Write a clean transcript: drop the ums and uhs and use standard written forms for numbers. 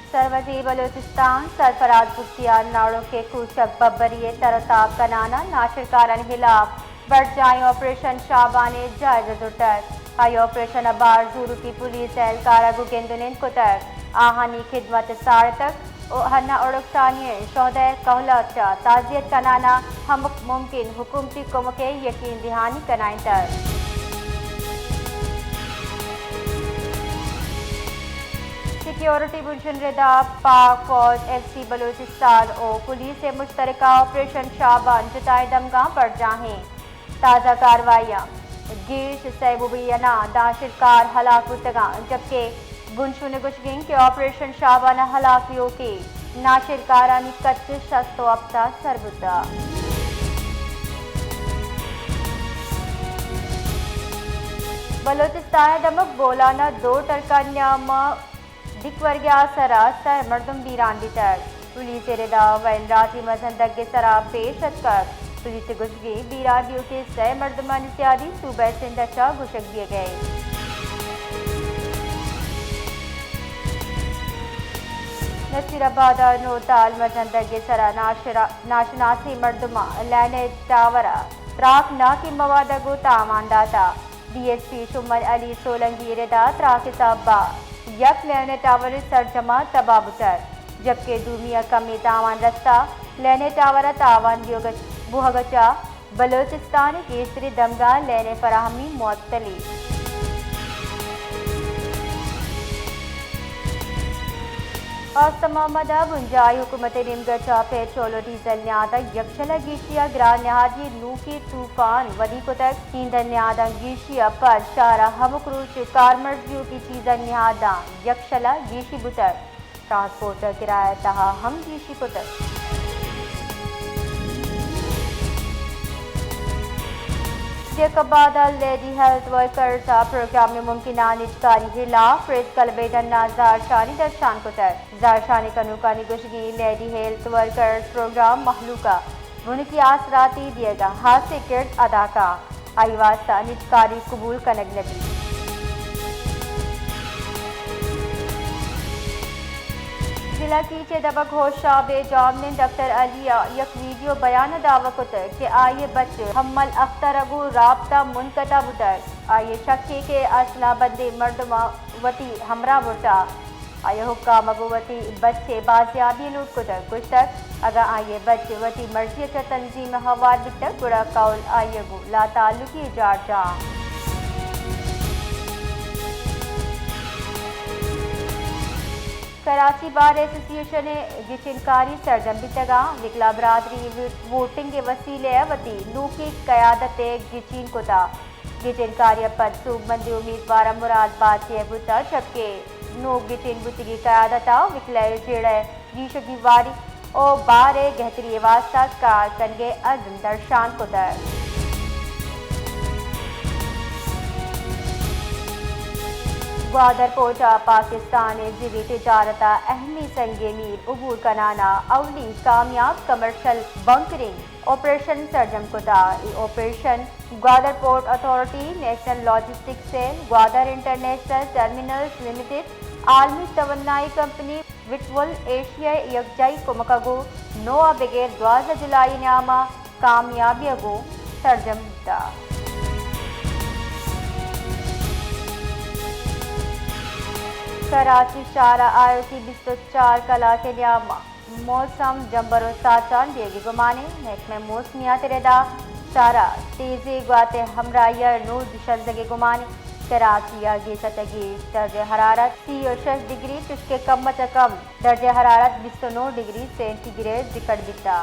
सरवजी बलूचिस्तान सरफराज पुख्तियार नाड़ों के कूचक बब्बरिए तरताब कनाना नाशिरकारन खिलाफ बढ़ जाए ऑपरेशन शाबाने जायजा जुटक आई ऑपरेशन अबार जूरू की पुलिस एहलकारा गुगेंदुनिन कुतक आहानी खिदमत सारतक हन्ना उड़कसानिये शौदे कहलचा ताजियत कनाना हम मुमकिन हुकूमती कुमके यकीन दहानी कनाइन तक सिक्योरिटी बुलशन रिदा पाक फौज FC बलूचिस्तान और पुलिस से मुश्तरका ऑपरेशन शाबान जुटाए दमगा बढ़ जाएं ताज़ा कार्रवाइयाँ गिर्श सैबुबियना दाशिरकार हलाकुतगा जबकि गुनशु निगुशगिंग के ऑपरेशन शाबाना हलाकियों की नाशिरकारानी कच्चे शस्तो अफ्ता सरबुता बलूचिस्तान दमक बोलाना 2 टरकान्याम दिक्वर्ग्या सरा सर मर्दम बीरान बितर पुलिस रिदा वैन राती मजहंदक के सरा पेश कर पुलिस गुशगी बीरानियों के सह मर्दमान इत्यादि सूबे सिंधचा घुशक दिए गए। नसीराबाद नोताल मजहंदक के सरा नाशनासी मर्दमा लैने टावरा त्राक ना की मवादगो तामानदाता DSP शुमन अली सोलंगी रिदा त्राक साबा यक लेने टावर सरजमा तबाबुतर जबकि दूमिया कमी तावान रस्ता लेने टावर तावान बुहगचा बलूचिस्तान केसरी दमगा लेने फराहमी मुअत्तली मोहम्मद बुंजाई हुकूमत निमगचा पेट्रोल डीजल न्यादा यक्षला गीशिया ग्रा न्यादी नूकी तूफान वदी को तक ईंधन न्यादा गीशिया पर शारा हमक्रूच कारमर्जियों की चीज़ न्यादा यक्षला गीशी बुतर ट्रांसपोर्टर किराया तहा हम गीशी को तक लेडी हेल्थ वर्कर्स प्रोग्राम में मुमकिन निजकारी खिलाफ प्रेस कलबेदन जारशानी दर्शान को तर जारशानी कनूकानी गुशगी लेडी हेल्थ वर्कर्स प्रोग्राम महलूका उनकी आसराती दिएगा हास्य किर्द अदा का आई वास्ता निजकारी कबूल कनक लगी जिला की चे दबक होशा बेजामने डॉक्टर अलिया यक वीडियो बयान दावा कि आये बच्चे हमल अख्तरगु राबता मुनकता बुतर आये शक्के के असला बंदे मर्दमा वती हमरा बुरता आये हुक्का मगुवती बच्चे बाजियाबी लूट कुतर कुछ तक अगर आये बच्चे वती मर्जी च तंजीम हवाल बितक बुरा कौल आये गु ला ताल्लुकी जार जा कराची बार एसोसिएशन गिचिनकारी सरजम बितगा विकला बरादरी वोटिंग के वसीले वती लूकी कयादत गिचिन कोता गिचिनकारी पद सूबमंदी उम्मीदवार मुराद बाची बुता जबकि नो गिचिन बुतगी कयादता विकला जेड़ गीशगी वारी और बारे गहतरी वास्ता कार कनगे अजम दर्शान कोता ग्वादर पोटा पाकिस्तान जिवी तिजारता अहमी संगे मीर उबूर कनाना अवली कामयाब कमर्शल बंकरिंग ऑपरेशन सरजम कुदा operation Gwadar port authority national logistic cell Gwadar international terminals limited आलमी तवन्नाई कंपनी विटवल एशिया यकजाई कुमकगो नोआ बगैर 12 जुलाई न्यामा कामयाबियगो सरजम दा कराची शारा आयो की 24 कला के न्यामा मौसम जंबरो साचान देगी गुमाने महकमे मौसमियात रेदा शारा तेजी गुआते हमरायर नूर दिशंदगी गुमाने कराची आगे सतगी दर्जे हरारत 36 डिग्री चुस्के कम कम दर्जे हरारत 29 डिग्री सेंटीग्रेड रिकॉर्ड बिता।